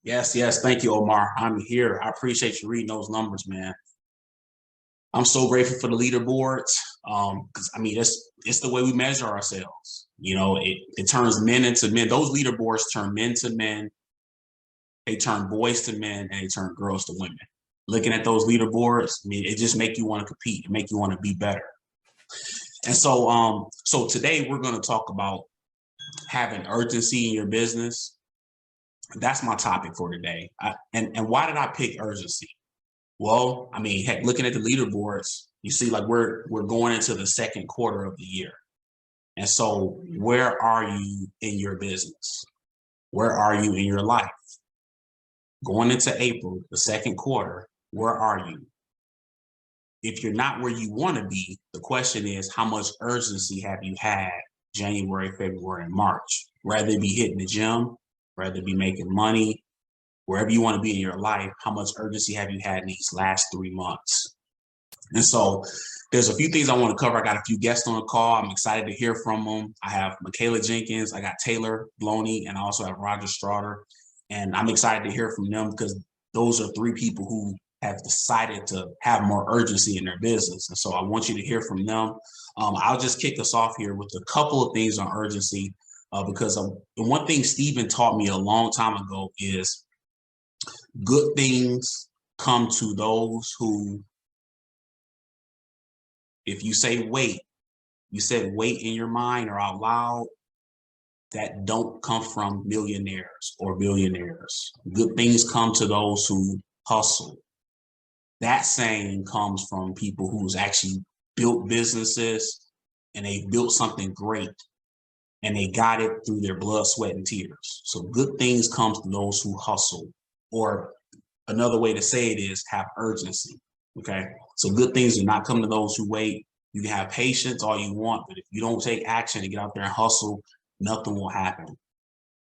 Yes, yes. Thank you, Omar. I'm here. I appreciate you reading those numbers, man. I'm so grateful for the leaderboards. Because I mean, it's the way we measure ourselves. It turns men into men. Those leaderboards turn men to men, they turn boys to men, and they turn girls to women. Looking at those leaderboards, I mean, it just make you want to compete, it make you want to be better. And so today we're going to talk about having urgency in your business. That's my topic for today. And why did I pick urgency? Well, I mean, heck, looking at the leaderboards, you see, like we're going into the second quarter of the year. And so where are you in your business? Where are you in your life? Going into April, the second quarter, where are you? If you're not where you want to be, the question is, how much urgency have you had January, February, and March? Rather be hitting the gym, rather be making money, wherever you want to be in your life, how much urgency have you had in these last 3 months? And so there's a few things I want to cover. I got a few guests on the call. I'm excited to hear from them. I have Michaela Jenkins, I got Taylor Bloney, and I also have Roger Straughter. And I'm excited to hear from them because those are 3 people who have decided to have more urgency in their business. And so I want you to hear from them. I'll just kick us off here with a couple of things on urgency because the one thing Stephen taught me a long time ago is good things come to those who, if you say wait, you said wait in your mind or out loud, that don't come from millionaires or billionaires. Good things come to those who hustle. That saying comes from people who's actually built businesses and they built something great and they got it through their blood, sweat, and tears. So good things come to those who hustle, or another way to say it is have urgency. Okay. So good things do not come to those who wait. You can have patience all you want, but if you don't take action and get out there and hustle, nothing will happen.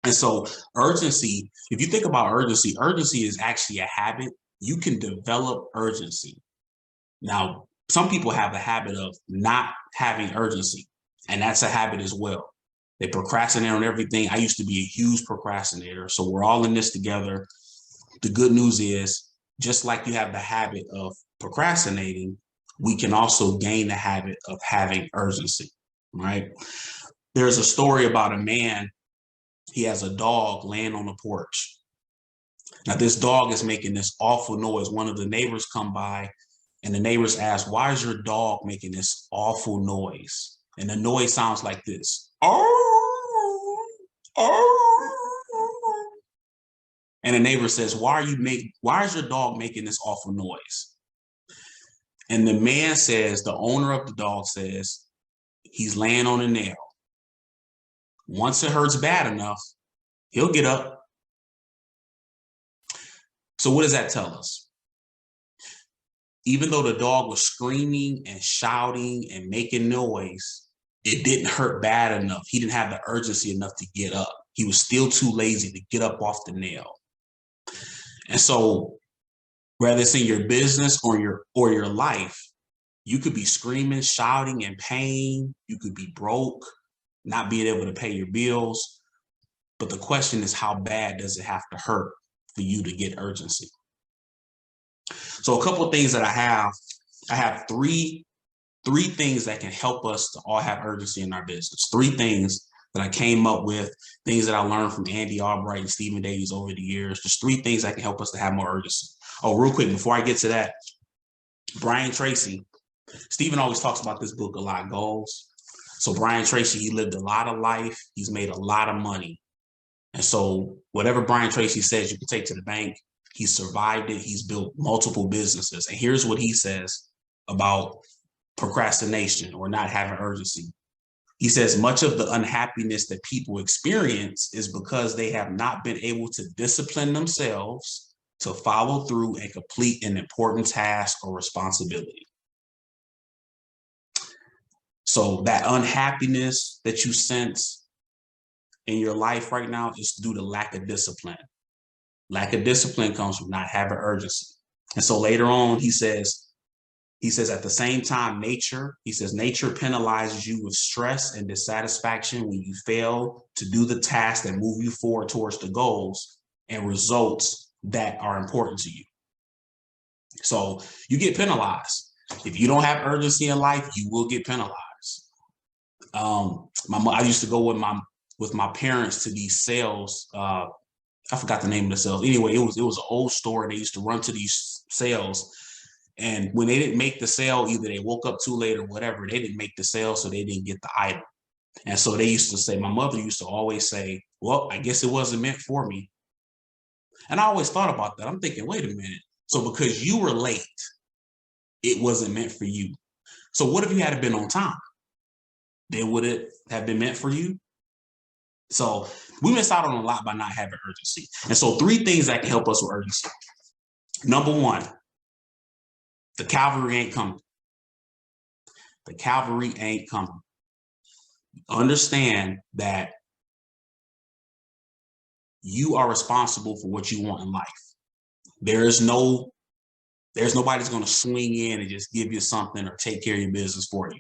And so urgency, if you think about urgency, urgency is actually a habit. You can develop urgency. Now, some people have the habit of not having urgency, and that's a habit as well. They procrastinate on everything. I used to be a huge procrastinator. So we're all in this together. The good news is, just like you have the habit of procrastinating, we can also gain the habit of having urgency, right? There's a story about a man. He has a dog laying on the porch. Now, this dog is making this awful noise. One of the neighbors come by and the neighbors ask, why is your dog making this awful noise? And the noise sounds like this. Oh, oh. And the neighbor says, why is your dog making this awful noise? And the man says, the owner of the dog says, he's laying on a nail. Once it hurts bad enough, he'll get up. So what does that tell us? Even though the dog was screaming and shouting and making noise, it didn't hurt bad enough. He didn't have the urgency enough to get up. He was still too lazy to get up off the nail. And so whether it's in your business or your life, you could be screaming, shouting in pain. You could be broke, not being able to pay your bills. But the question is, how bad does it have to hurt for you to get urgency? So a couple of things that I have three things that can help us to all have urgency in our business. 3 things that I came up with, things that I learned from Andy Albright and Stephen Davies over the years. Just 3 things that can help us to have more urgency. Oh, real quick, before I get to that, Brian Tracy, Stephen always talks about this book, A Lot Goals. So Brian Tracy, he lived a lot of life. He's made a lot of money. And so whatever Brian Tracy says you can take to the bank, he survived it. He's built multiple businesses. And here's what he says about procrastination or not having urgency. He says much of the unhappiness that people experience is because they have not been able to discipline themselves to follow through and complete an important task or responsibility. So that unhappiness that you sense in your life right now is due to lack of discipline. Lack of discipline comes from not having urgency. And so later on, he says, at the same time, nature penalizes you with stress and dissatisfaction when you fail to do the tasks that move you forward towards the goals. and results that are important to you. So you get penalized. If you don't have urgency in life, you will get penalized. I used to go with my parents to these sales. I forgot the name of the sales. Anyway, it was an old store, and they used to run to these sales. And when they didn't make the sale, either they woke up too late or whatever, they didn't make the sale, so they didn't get the item. And so they used to say, my mother used to always say, well, I guess it wasn't meant for me. And I always thought about that. I'm thinking, wait a minute. So because you were late, it wasn't meant for you. So what if you had been on time? Then would it have been meant for you? So we miss out on a lot by not having urgency. And so 3 things that can help us with urgency. Number 1, the cavalry ain't coming. The cavalry ain't coming. Understand that you are responsible for what you want in life. There's nobody's going to swing in and just give you something or take care of your business for you.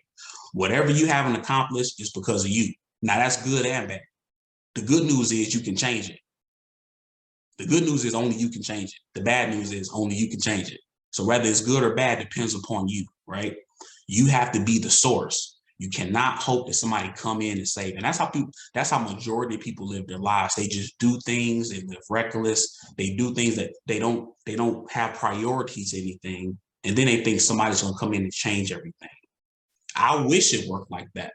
Whatever you haven't accomplished is because of you. Now that's good and bad. The good news is you can change it. The good news is only you can change it. The bad news is only you can change it. So whether it's good or bad depends upon you, right? You have to be the source. You cannot hope that somebody come in and save. And that's how majority of people live their lives. They just do things, they live reckless. They do things that they don't have priorities, anything. And then they think somebody's gonna come in and change everything. I wish it worked like that.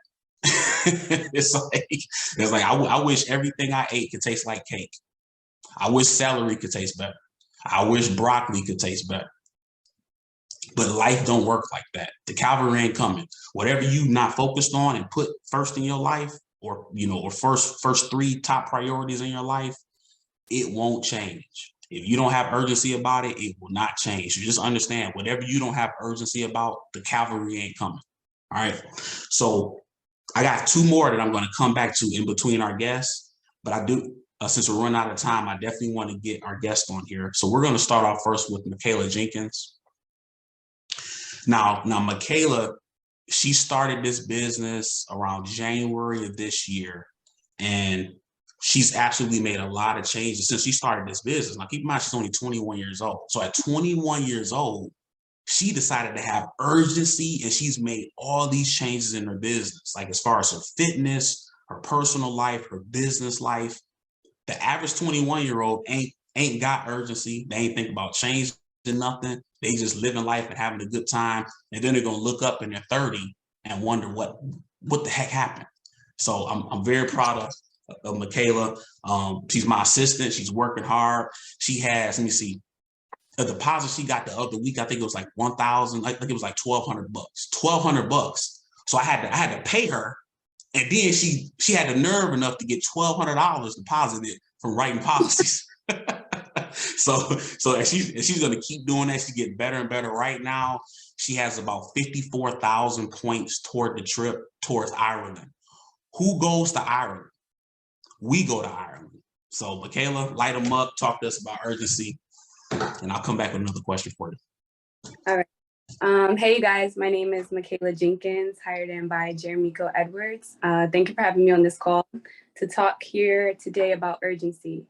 It's like I wish everything I ate could taste like cake. I wish celery could taste better. I wish broccoli could taste better. But life don't work like that. The cavalry ain't coming. Whatever you not focused on and put first in your life, or first 3 top priorities in your life, it won't change. If you don't have urgency about it, it will not change. You just understand, whatever you don't have urgency about, the cavalry ain't coming. All right. So I got 2 more that I'm going to come back to in between our guests, but I do, since we're running out of time, I definitely want to get our guest on here. So we're going to start off first with Michaela Jenkins. Now, Michaela, she started this business around January of this year, and she's actually made a lot of changes since she started this business. Now, keep in mind, she's only 21 years old. So at 21 years old, she decided to have urgency, and she's made all these changes in her business, like as far as her fitness, her personal life, her business life. The average 21-year-old ain't got urgency. They ain't think about changing nothing. They just living life and having a good time. And then they're going to look up in their 30 and wonder what the heck happened. So I'm very proud of Michaela. She's my assistant. She's working hard. She has, let me see, a deposit she got the other week. I think it was like 1,000. I think it was like $1,200. $1,200. So I had to pay her, and then she had the nerve enough to get $1,200 deposited from writing policies. So she's going to keep doing that. She get better and better. Right now, she has about 54,000 points toward the trip towards Ireland. Who goes to Ireland? We go to Ireland. So Michaela, light them up. Talk to us about urgency, and I'll come back with another question for you. All right. Hey, you guys. My name is Michaela Jenkins, hired in by Jeremeko Edwards. Thank you for having me on this call to talk here today about urgency.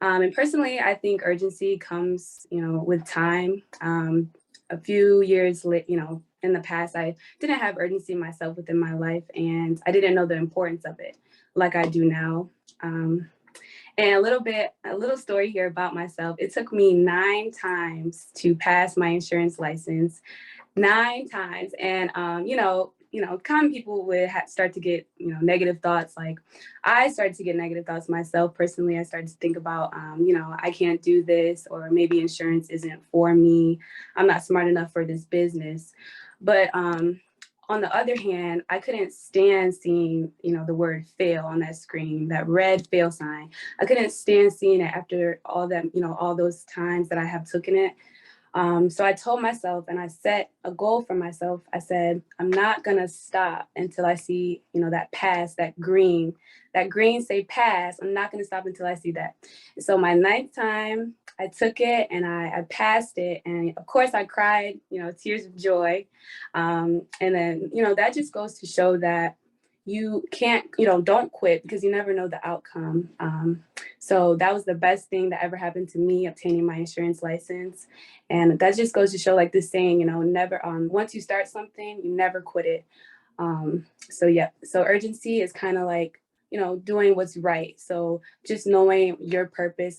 And personally, I think urgency comes, with time. A few years later, in the past, I didn't have urgency myself within my life, and I didn't know the importance of it like I do now. And a little story here about myself. It took me 9 times to pass my insurance license, 9 times. And, common people would start to get, negative thoughts. Like I started to get negative thoughts myself. Personally, I started to think about, I can't do this, or maybe insurance isn't for me. I'm not smart enough for this business. But on the other hand, I couldn't stand seeing, the word fail on that screen, that red fail sign. I couldn't stand seeing it after all that, all those times that I have taken it. So I told myself, and I set a goal for myself. I said, I'm not going to stop until I see, that pass, that green say pass. I'm not going to stop until I see that. So my 9th time, I took it and I passed it. And of course I cried, tears of joy. And then, that just goes to show that, you can't, don't quit because you never know the outcome. So that was the best thing that ever happened to me, obtaining my insurance license. And that just goes to show, like this saying, never, once you start something, you never quit it. So yeah, so urgency is kind of like, doing what's right. So just knowing your purpose,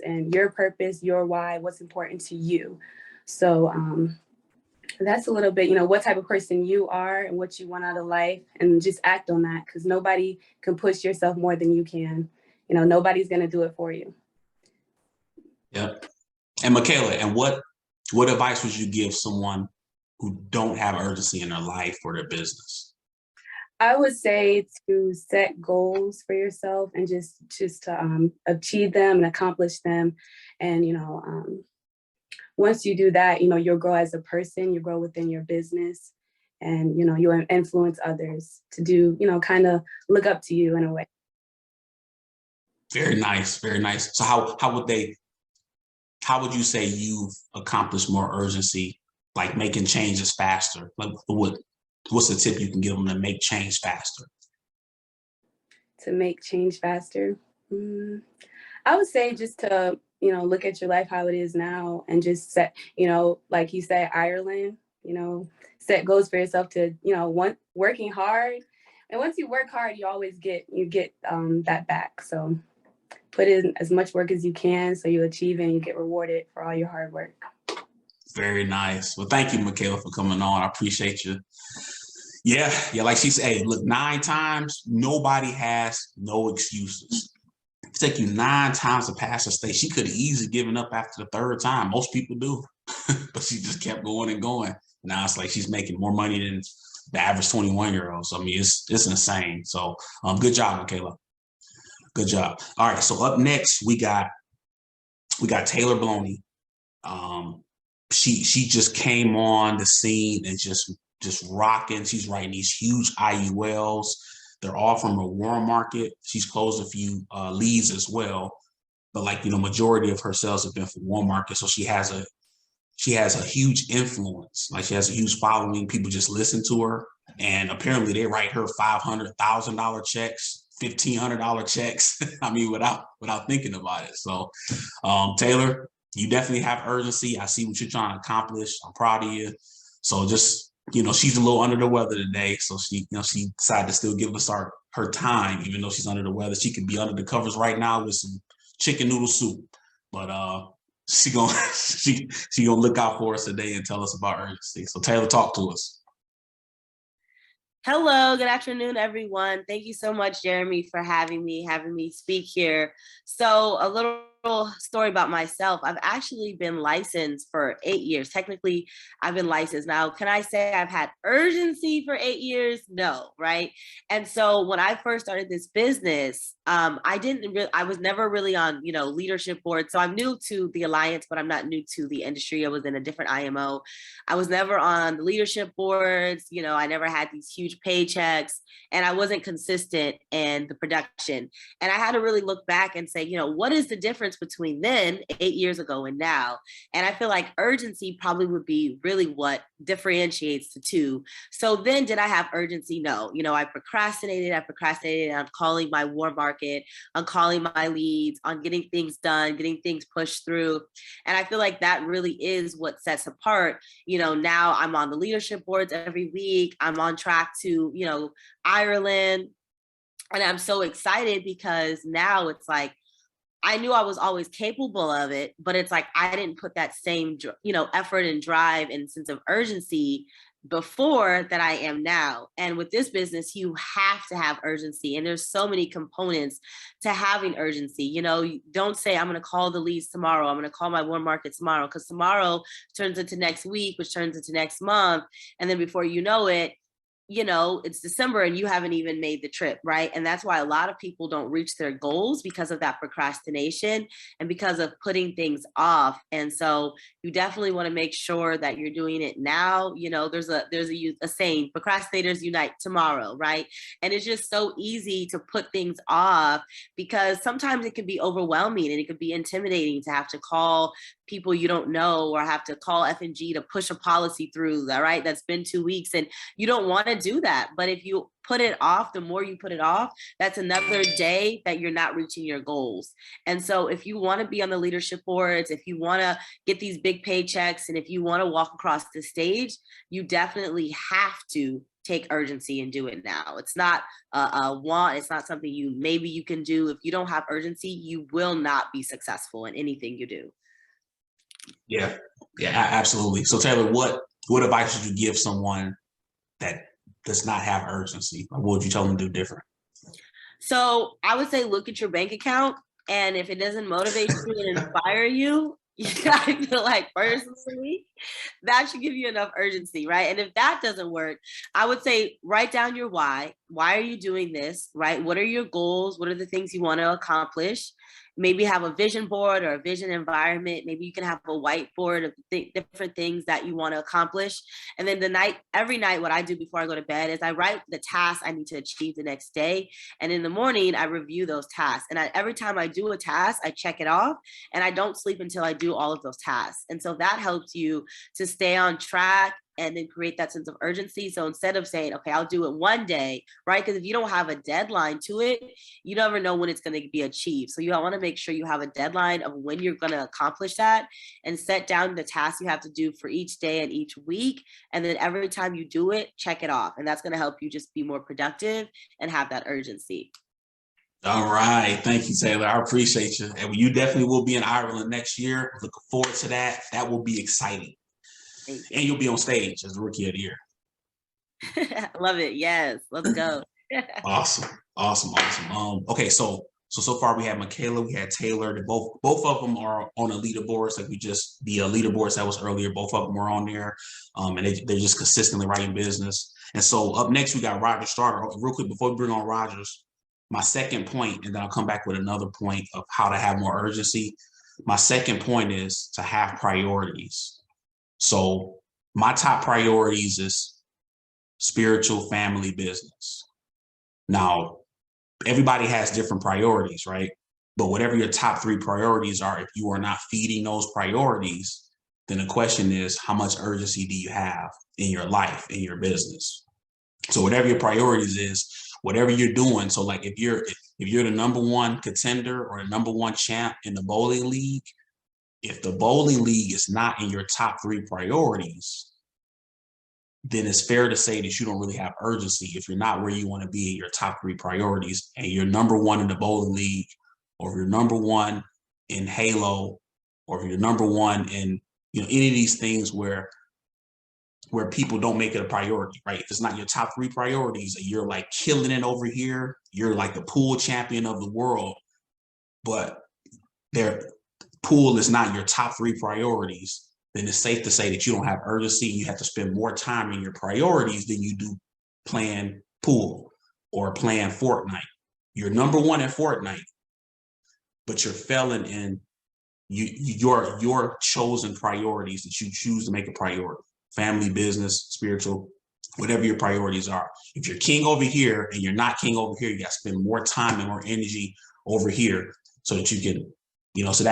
your why, what's important to you. So that's a little bit, what type of person you are and what you want out of life, and just act on that, because nobody can push yourself more than you can. Nobody's going to do it for you. Yep. And Michaela, and what advice would you give someone who don't have urgency in their life or their business? I would say to set goals for yourself and just to achieve them and accomplish them. And, once you do that, you'll grow as a person, you grow within your business, and, you'll influence others to do, kind of look up to you in a way. Very nice. Very nice. So how would you say you've accomplished more urgency, like making changes faster? Like what's the tip you can give them to make change faster? To make change faster? I would say just to, look at your life, how it is now, and just set, like you said, Ireland, set goals for yourself to, working hard. And once you work hard, you get that back. So put in as much work as you can so you achieve and you get rewarded for all your hard work. Very nice. Well, thank you, Michaela, for coming on. I appreciate you. Yeah. Like she said, hey, look, 9 times, nobody has no excuses. It take you 9 times to pass a state. She could have easily given up after the 3rd time. Most people do, but she just kept going and going. Now it's like she's making more money than the average 21-year-old. So I mean, it's insane. So good job, Michaela. Good job. All right. So up next, we got Taylor Bloney. She just came on the scene and just rocking. She's writing these huge IULs. They're all from a warm market. She's closed a few leads as well, but like, majority of her sales have been from warm market. So she has a huge influence. Like she has a huge following. People just listen to her, and apparently they write her $500,000 checks, $1,500 checks. I mean, without thinking about it. So, Taylor, you definitely have urgency. I see what you're trying to accomplish. I'm proud of you. So just, she's a little under the weather today. So she decided to still give us her time, even though she's under the weather. She could be under the covers right now with some chicken noodle soup. But she gonna look out for us today and tell us about urgency. So Taylor, talk to us. Hello, good afternoon, everyone. Thank you so much, Jeremy, for having me speak here. So a little story about myself. I've actually been licensed for 8 years. Technically, I've been licensed. Now, can I say I've had urgency for 8 years? No, right? And so when I first started this business, I was never really on, leadership boards. So I'm new to the Alliance, but I'm not new to the industry. I was in a different IMO. I was never on the leadership boards. I never had these huge paychecks, and I wasn't consistent in the production. And I had to really look back and say, what is the difference between then, 8 years ago, and now? And I feel like urgency probably would be really what differentiates the two. So then, did I have urgency? No. I procrastinated on calling my warm market, on calling my leads, on getting things done, getting things pushed through. And I feel like that really is what sets apart. Now I'm on the leadership boards every week. I'm on track to, Ireland. And I'm so excited because now it's like, I knew I was always capable of it, but it's like I didn't put that same, effort and drive and sense of urgency before that I am now. And with this business, you have to have urgency. And there's so many components to having urgency. You don't say, I'm going to call the leads tomorrow. I'm going to call my warm market tomorrow, because tomorrow turns into next week, which turns into next month. And then before you know it, it's December and you haven't even made the trip, right? And that's why a lot of people don't reach their goals, because of that procrastination and because of putting things off. And so you definitely want to make sure that you're doing it now. There's a saying, procrastinators unite tomorrow, right? And it's just so easy to put things off, because sometimes it can be overwhelming and it could be intimidating to have to call people you don't know, or have to call F&G to push a policy through, right? That's been 2 weeks, and you don't want to do that. But if you put it off, the more you put it off, that's another day that you're not reaching your goals. And so if you want to be on the leadership boards, if you want to get these big paychecks, and if you want to walk across the stage, you definitely have to take urgency and do it now. It's not a want. It's not something maybe you can do. If you don't have urgency, you will not be successful in anything you do. Yeah, absolutely. So Taylor, what advice would you give someone that does not have urgency? What would you tell them to do different? So I would say, look at your bank account, and if it doesn't motivate you and inspire you, I feel like personally, that should give you enough urgency, right? And if that doesn't work, I would say write down your why. Why are you doing this, right? What are your goals? What are the things you want to accomplish? Maybe have a vision board or a vision environment. Maybe you can have a whiteboard of different things that you want to accomplish. And then every night, what I do before I go to bed is I write the tasks I need to achieve the next day. And in the morning, I review those tasks. And every time I do a task, I check it off, and I don't sleep until I do all of those tasks. And so that helps you to stay on track and then create that sense of urgency. So instead of saying, okay, I'll do it one day, right? Because if you don't have a deadline to it, you never know when it's going to be achieved. So you want to make sure you have a deadline of when you're going to accomplish that, and set down the tasks you have to do for each day and each week. And then every time you do it, check it off. And that's going to help you just be more productive and have that urgency. All right. Thank you, Taylor. I appreciate you. And you definitely will be in Ireland next year. Looking forward to that. That will be exciting. And you'll be on stage as Rookie of the Year. Love it. Yes. Let's go. Awesome. Okay, so far we had Michaela, we had Taylor. Both of them are on the leaderboards. Like the leaderboards that was earlier, both of them were on there. And they're just consistently writing business. And so up next we got Roger Starter. Real quick before we bring on Rogers, my second point, and then I'll come back with another point of how to have more urgency. My second point is to have priorities. So my top priorities is spiritual, family, business. Now, everybody has different priorities, right? But whatever your top 3 priorities are, if you are not feeding those priorities, then the question is, how much urgency do you have in your life, in your business? So whatever your priorities is, whatever you're doing. So like if you're the number 1 contender or the number 1 champ in the bowling league, if the bowling league is not in your top 3 priorities, then it's fair to say that you don't really have urgency if you're not where you want to be in your top 3 priorities, and you're number 1 in the bowling league, or if you're number 1 in Halo, or if you're number 1 in any of these things where people don't make it a priority, right? If it's not your top 3 priorities and you're like killing it over here, you're like the pool champion of the world, but their pool is not your top 3 priorities, then it's safe to say that you don't have urgency. You have to spend more time in your priorities than you do playing pool or playing Fortnite. You're number 1 in Fortnite, but you're failing in your chosen priorities that you choose to make a priority. Family, business, spiritual, whatever your priorities are. If you're king over here and you're not king over here, you got to spend more time and more energy over here so that you can, so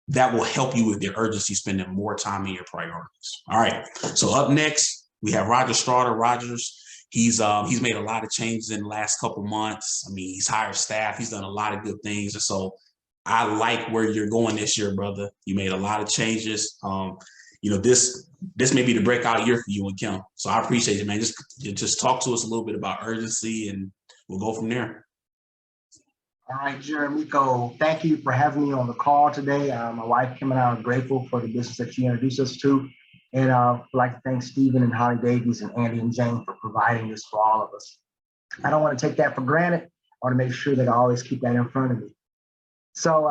that will help you with your urgency, spending more time in your priorities. All right. So up next, we have Roger Starter. Rogers, he's made a lot of changes in the last couple months. I mean, he's hired staff. He's done a lot of good things. And so I like where you're going this year, brother. You made a lot of changes. This may be the breakout year for you and Kim. So I appreciate it, man. Just talk to us a little bit about urgency, and we'll go from there. All right, Jeremeko, thank you for having me on the call today. My wife, Kim, and I are grateful for the business that you introduced us to. And I'd like to thank Stephen and Holly Davies and Andy and Jane for providing this for all of us. I don't want to take that for granted. I want to make sure that I always keep that in front of me. So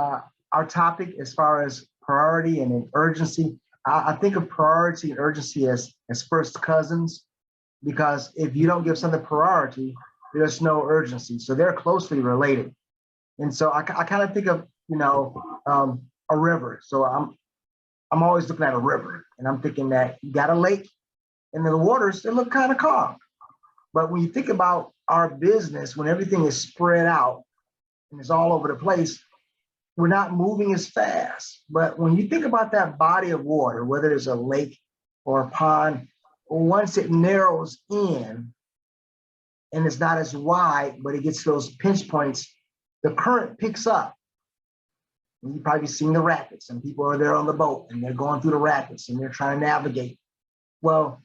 our topic, as far as priority and urgency, I think of priority and urgency as first cousins, because if you don't give something priority, there's no urgency. So they're closely related. And so I kind of think of, a river. So I'm always looking at a river, and I'm thinking that you got a lake and the waters, they look kind of calm. But when you think about our business, when everything is spread out and it's all over the place, we're not moving as fast. But when you think about that body of water, whether it's a lake or a pond, once it narrows in and it's not as wide, but it gets those pinch points, the current picks up. And you've probably seen the rapids, and people are there on the boat and they're going through the rapids and they're trying to navigate. Well,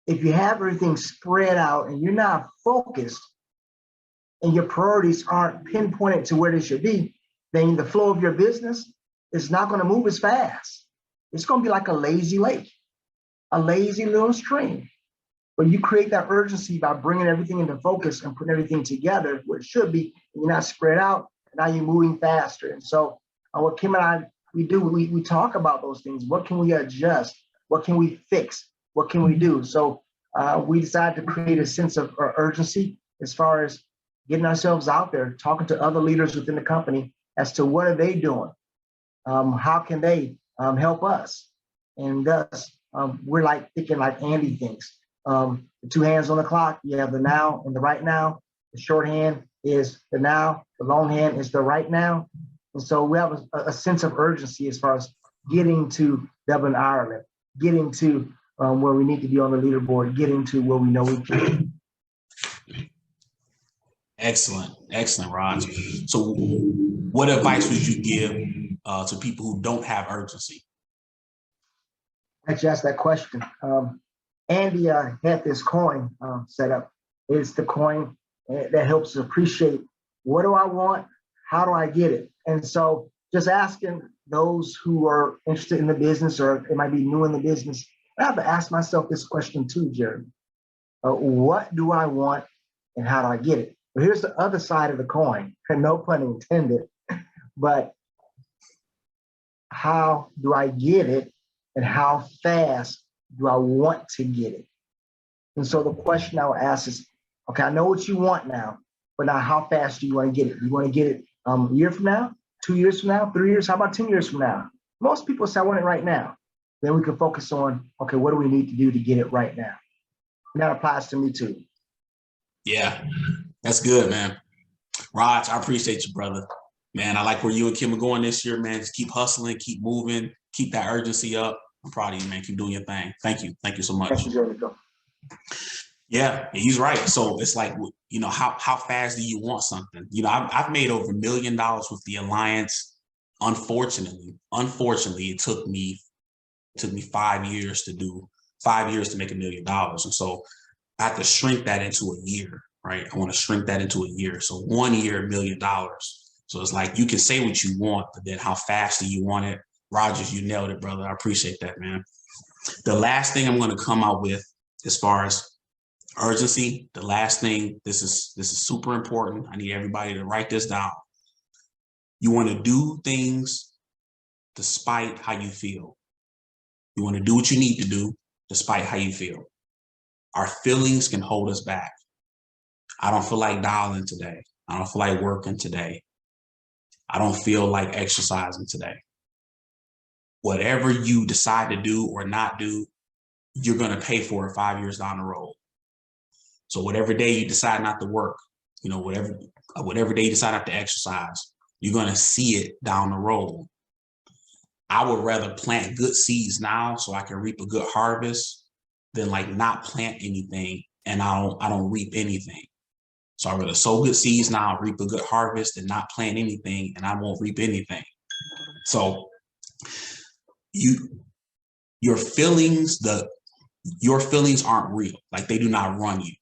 if you have everything spread out and you're not focused and your priorities aren't pinpointed to where they should be, then the flow of your business is not going to move as fast. It's going to be like a lazy lake, a lazy little stream. But you create that urgency by bringing everything into focus and putting everything together where it should be. And you're not spread out. Now you're moving faster. And so what Kim and I, we talk about those things. What can we adjust? What can we fix? What can we do? So we decided to create a sense of urgency as far as getting ourselves out there, talking to other leaders within the company as to what are they doing? How can they help us? And thus, we're like thinking like Andy thinks. The two hands on the clock, you have the now and the right now. The shorthand is the now, the long hand is the right now. And so we have a sense of urgency as far as getting to Dublin, Ireland, getting to where we need to be on the leaderboard, getting to where we know we can. Excellent, excellent, Raj. So what advice would you give to people who don't have urgency? I just asked that question. Andy had this coin set up. It's the coin that helps us appreciate, what do I want? How do I get it? And so just asking those who are interested in the business or it might be new in the business, I have to ask myself this question too, Jeremy. What do I want and how do I get it? But here's the other side of the coin, and no pun intended, but how do I get it and how fast do I want to get it? And so the question I would ask is, okay, I know what you want now, but now how fast do you want to get it? You want to get it a year from now, 2 years from now, 3 years? How about 10 years from now? Most people say, I want it right now. Then we can focus on, okay, what do we need to do to get it right now? And that applies to me too. Yeah, that's good, man. Raj, I appreciate you, brother. Man, I like where you and Kim are going this year, man. Just keep hustling, keep moving, keep that urgency up. I'm proud of you, man. Keep doing your thing. Thank you. Thank you so much. Thank you, Jeremeko. Yeah, he's right. So it's like, you know, how fast do you want something? You know, I've made over $1 million with the Alliance. Unfortunately, it took me 5 years to do 5 years to make $1 million. And so I have to shrink that into a year, right? I want to shrink that into a year. So 1 year, $1 million. So it's like, you can say what you want, but then how fast do you want it? Rogers, you nailed it, brother. I appreciate that, man. The last thing I'm going to come out with as far as urgency, the last thing, this is super important. I need everybody to write this down. You want to do things despite how you feel. You want to do what you need to do despite how you feel. Our feelings can hold us back. I don't feel like dialing today. I don't feel like working today. I don't feel like exercising today. Whatever you decide to do or not do, you're going to pay for it 5 years down the road. So whatever day you decide not to work, you know, whatever day you decide not to exercise, you're going to see it down the road. I would rather plant good seeds now so I can reap a good harvest than like not plant anything and I don't reap anything. So I'd rather sow good seeds now, reap a good harvest, than not plant anything and I won't reap anything. So your feelings aren't real. Like, they do not run you.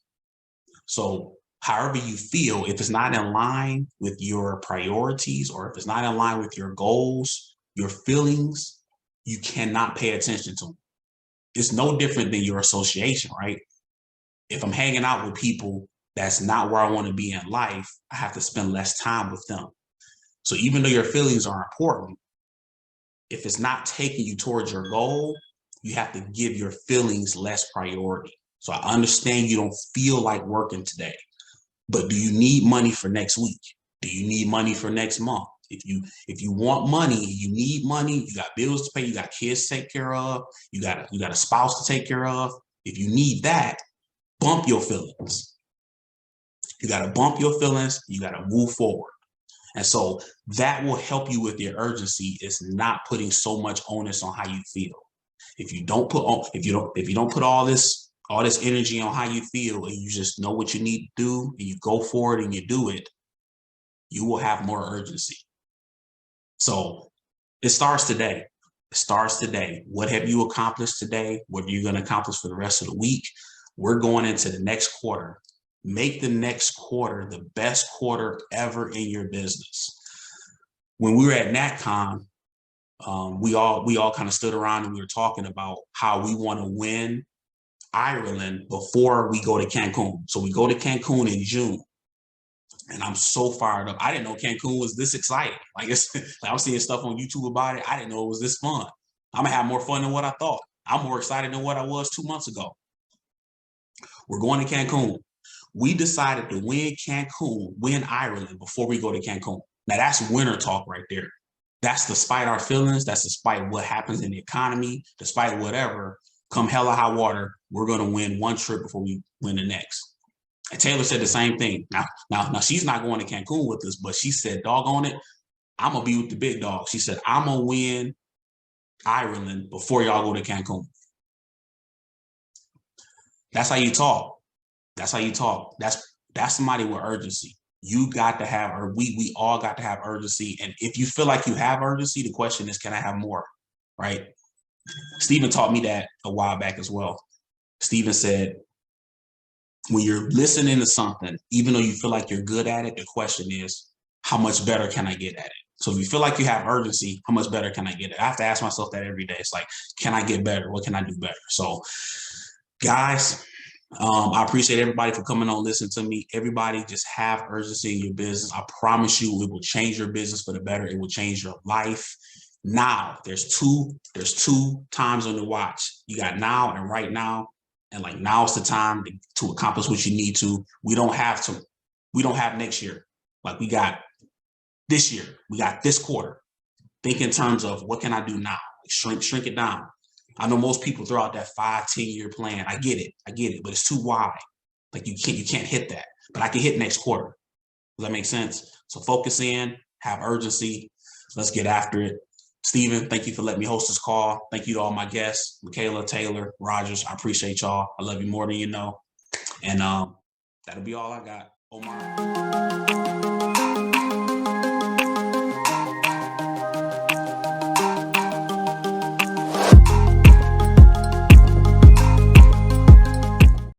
So however you feel, if it's not in line with your priorities or if it's not in line with your goals, your feelings, you cannot pay attention to them. It's no different than your association, right? If I'm hanging out with people that's not where I want to be in life, I have to spend less time with them. So even though your feelings are important, if it's not taking you towards your goal, you have to give your feelings less priority. So I understand you don't feel like working today, but do you need money for next week? Do you need money for next month? If you want money, you need money, you got bills to pay, you got kids to take care of, you got a spouse to take care of. If you need that, bump your feelings. You got to bump your feelings. You got to move forward. And so that will help you with your urgency, is not putting so much onus on how you feel. If you don't put all this energy on how you feel, and you just know what you need to do and you go for it and you do it, you will have more urgency. So it starts today. It starts today. What have you accomplished today? What are you going to accomplish for the rest of the week? We're going into the next quarter. Make the next quarter the best quarter ever in your business. When we were at NatCon, we all kind of stood around and we were talking about how we want to win Ireland before we go to Cancun. So we go to Cancun in June. And I'm so fired up. I didn't know Cancun was this exciting. Like, I'm seeing stuff on YouTube about it. I didn't know it was this fun. I'm gonna have more fun than what I thought. I'm more excited than what I was 2 months ago. We're going to Cancun. We decided to win Ireland before we go to Cancun. Now that's winter talk right there. That's despite our feelings. That's despite what happens in the economy, despite whatever. Come hell or high water, we're gonna win one trip before we win the next. And Taylor said the same thing. Now she's not going to Cancun with us, but she said, doggone it, I'm gonna be with the big dog. She said, I'm gonna win Ireland before y'all go to Cancun. That's how you talk. That's how you talk. That's somebody with urgency. You got to have, or we all got to have urgency. And if you feel like you have urgency, the question is, can I have more? Right? Stephen taught me that a while back as well. Stephen said, when you're listening to something, even though you feel like you're good at it, the question is, how much better can I get at it? So if you feel like you have urgency, how much better can I get it? I have to ask myself that every day. It's like, can I get better? What can I do better? So guys, I appreciate everybody for coming on, listening to me. Everybody just have urgency in your business. I promise you it will change your business for the better. It will change your life. Now, there's two times on the watch. You got now and right now. And like, now's the time to accomplish what you need to. We don't have next year. Like, we got this year, we got this quarter. Think in terms of, what can I do now? Like, shrink it down. I know most people throw out that 5-10-year plan. I get it, but it's too wide. Like, you can't hit that, but I can hit next quarter. Does that make sense? So focus in, have urgency. Let's get after it. Stephen, thank you for letting me host this call. Thank you to all my guests, Michaela, Taylor, Rogers. I appreciate y'all. I love you more than you know. And that'll be all I got. Omar.